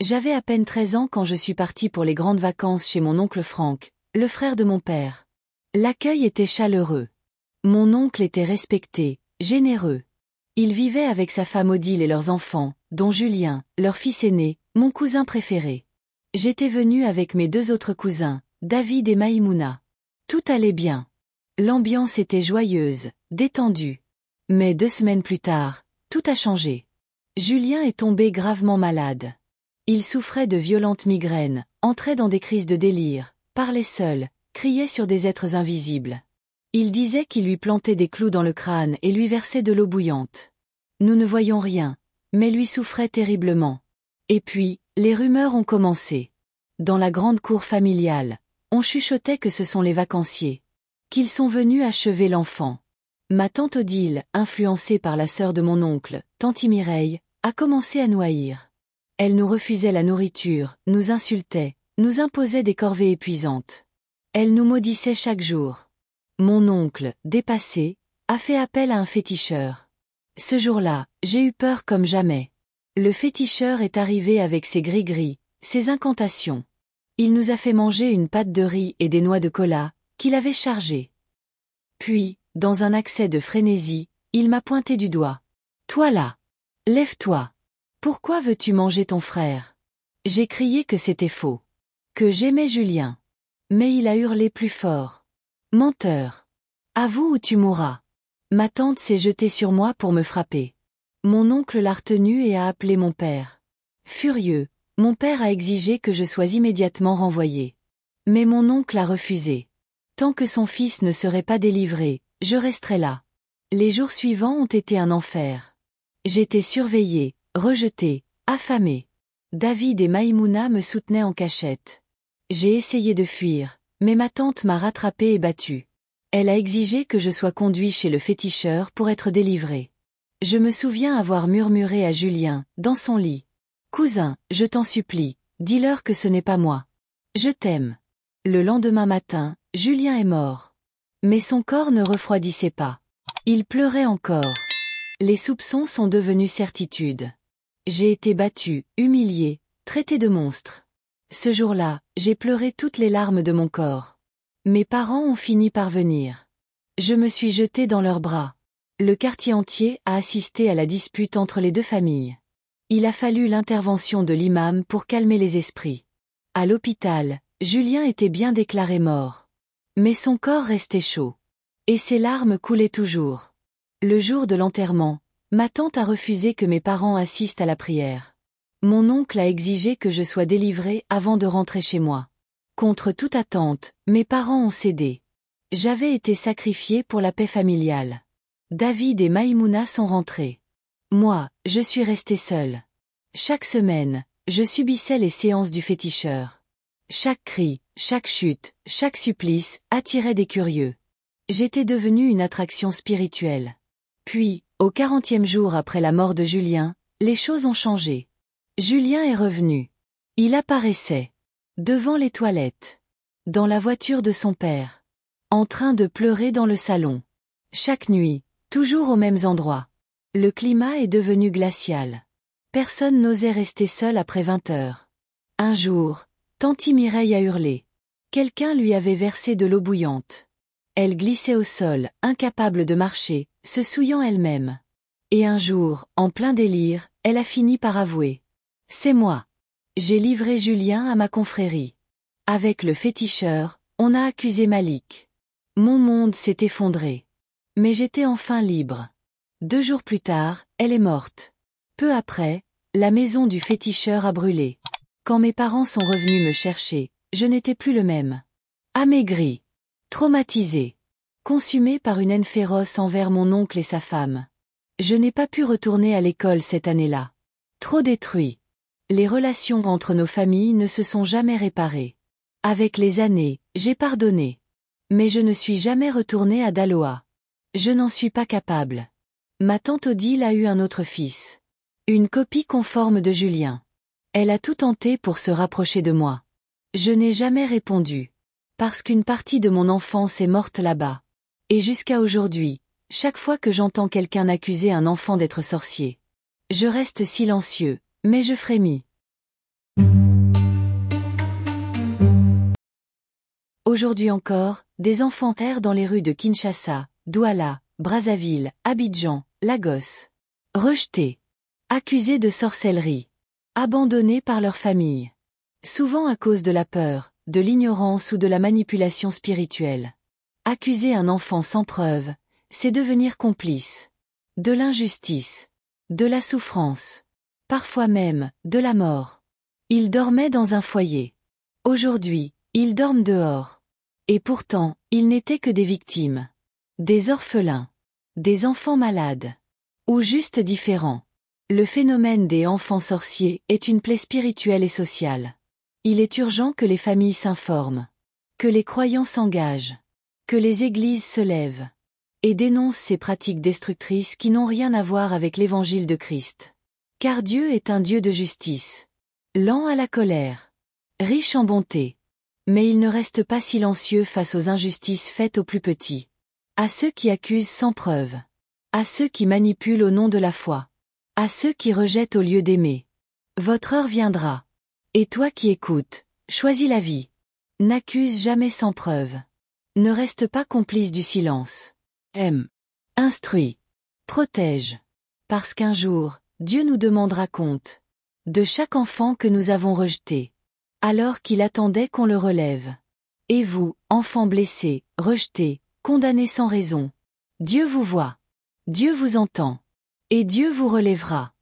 J'avais à peine 13 ans quand je suis partie pour les grandes vacances chez mon oncle Franck, le frère de mon père. L'accueil était chaleureux. Mon oncle était respecté, généreux. Il vivait avec sa femme Odile et leurs enfants, dont Julien, leur fils aîné, mon cousin préféré. J'étais venue avec mes deux autres cousins, David et Maïmouna. Tout allait bien. L'ambiance était joyeuse, détendue. Mais 2 semaines plus tard, tout a changé. Julien est tombé gravement malade. Il souffrait de violentes migraines, entrait dans des crises de délire, parlait seul, criait sur des êtres invisibles. Il disait qu'il lui plantait des clous dans le crâne et lui versait de l'eau bouillante. Nous ne voyions rien, mais lui souffrait terriblement. Et puis, les rumeurs ont commencé. Dans la grande cour familiale, on chuchotait que ce sont les vacanciers. Qu'ils sont venus achever l'enfant. Ma tante Odile, influencée par la sœur de mon oncle, tanti Mireille, a commencé à nous haïr. Elle nous refusait la nourriture, nous insultait, nous imposait des corvées épuisantes. Elle nous maudissait chaque jour. Mon oncle, dépassé, a fait appel à un féticheur. Ce jour-là, j'ai eu peur comme jamais. Le féticheur est arrivé avec ses gris-gris, ses incantations. Il nous a fait manger une pâte de riz et des noix de cola, qu'il avait chargées. Puis, dans un accès de frénésie, il m'a pointé du doigt. « Toi là! Lève-toi! Pourquoi veux-tu manger ton frère ?» J'ai crié que c'était faux. Que j'aimais Julien. Mais il a hurlé plus fort. « Menteur! Avoue ou tu mourras !» Ma tante s'est jetée sur moi pour me frapper. Mon oncle l'a retenu et a appelé mon père. Furieux, mon père a exigé que je sois immédiatement renvoyé. Mais mon oncle a refusé. Tant que son fils ne serait pas délivré, je resterai là. Les jours suivants ont été un enfer. J'étais surveillée, rejetée, affamée. David et Maïmouna me soutenaient en cachette. J'ai essayé de fuir, mais ma tante m'a rattrapée et battue. Elle a exigé que je sois conduit chez le féticheur pour être délivré. Je me souviens avoir murmuré à Julien, dans son lit. « Cousin, je t'en supplie, dis-leur que ce n'est pas moi. Je t'aime. » Le lendemain matin, Julien est mort. Mais son corps ne refroidissait pas. Il pleurait encore. Les soupçons sont devenus certitudes. J'ai été battue, humiliée, traitée de monstre. Ce jour-là, j'ai pleuré toutes les larmes de mon corps. Mes parents ont fini par venir. Je me suis jetée dans leurs bras. Le quartier entier a assisté à la dispute entre les deux familles. Il a fallu l'intervention de l'imam pour calmer les esprits. À l'hôpital, Julien était bien déclaré mort. Mais son corps restait chaud. Et ses larmes coulaient toujours. Le jour de l'enterrement, ma tante a refusé que mes parents assistent à la prière. Mon oncle a exigé que je sois délivrée avant de rentrer chez moi. Contre toute attente, mes parents ont cédé. J'avais été sacrifiée pour la paix familiale. David et Maïmouna sont rentrés. Moi, je suis restée seule. Chaque semaine, je subissais les séances du féticheur. Chaque cri, chaque chute, chaque supplice attirait des curieux. J'étais devenue une attraction spirituelle. Puis, au 40e jour après la mort de Julien, les choses ont changé. Julien est revenu. Il apparaissait. Devant les toilettes. Dans la voiture de son père. En train de pleurer dans le salon. Chaque nuit, toujours aux mêmes endroits. Le climat est devenu glacial. Personne n'osait rester seul après 20 heures. Un jour, tanti Mireille a hurlé. Quelqu'un lui avait versé de l'eau bouillante. Elle glissait au sol, incapable de marcher, se souillant elle-même. Et un jour, en plein délire, elle a fini par avouer. « C'est moi. J'ai livré Julien à ma confrérie. » Avec le féticheur, on a accusé Malik. Mon monde s'est effondré. Mais j'étais enfin libre. 2 jours plus tard, elle est morte. Peu après, la maison du féticheur a brûlé. Quand mes parents sont revenus me chercher, je n'étais plus le même. Amaigri. Traumatisé. Consumé par une haine féroce envers mon oncle et sa femme. Je n'ai pas pu retourner à l'école cette année-là. Trop détruit. Les relations entre nos familles ne se sont jamais réparées. Avec les années, j'ai pardonné. Mais je ne suis jamais retournée à Daloa. Je n'en suis pas capable. Ma tante Odile a eu un autre fils. Une copie conforme de Julien. Elle a tout tenté pour se rapprocher de moi. Je n'ai jamais répondu. Parce qu'une partie de mon enfance est morte là-bas. Et jusqu'à aujourd'hui, chaque fois que j'entends quelqu'un accuser un enfant d'être sorcier, je reste silencieux, mais je frémis. Aujourd'hui encore, des enfants errent dans les rues de Kinshasa, Douala, Brazzaville, Abidjan, Lagos. Rejetés. Accusés de sorcellerie. Abandonnés par leur famille. Souvent à cause de la peur, de l'ignorance ou de la manipulation spirituelle. Accuser un enfant sans preuve, c'est devenir complice. De l'injustice. De la souffrance. Parfois même, de la mort. Ils dormaient dans un foyer. Aujourd'hui, ils dorment dehors. Et pourtant, ils n'étaient que des victimes. Des orphelins. Des enfants malades. Ou juste différents. Le phénomène des enfants sorciers est une plaie spirituelle et sociale. Il est urgent que les familles s'informent. Que les croyants s'engagent. Que les églises se lèvent. Et dénoncent ces pratiques destructrices qui n'ont rien à voir avec l'évangile de Christ. Car Dieu est un Dieu de justice. Lent à la colère. Riche en bonté. Mais il ne reste pas silencieux face aux injustices faites aux plus petits. À ceux qui accusent sans preuve. À ceux qui manipulent au nom de la foi. À ceux qui rejettent au lieu d'aimer. Votre heure viendra. Et toi qui écoutes, choisis la vie. N'accuse jamais sans preuve. Ne reste pas complice du silence. Aime. Instruis. Protège. Parce qu'un jour, Dieu nous demandera compte. De chaque enfant que nous avons rejeté. Alors qu'il attendait qu'on le relève. Et vous, enfants blessés, rejetés, condamnés sans raison. Dieu vous voit. Dieu vous entend. Et Dieu vous relèvera.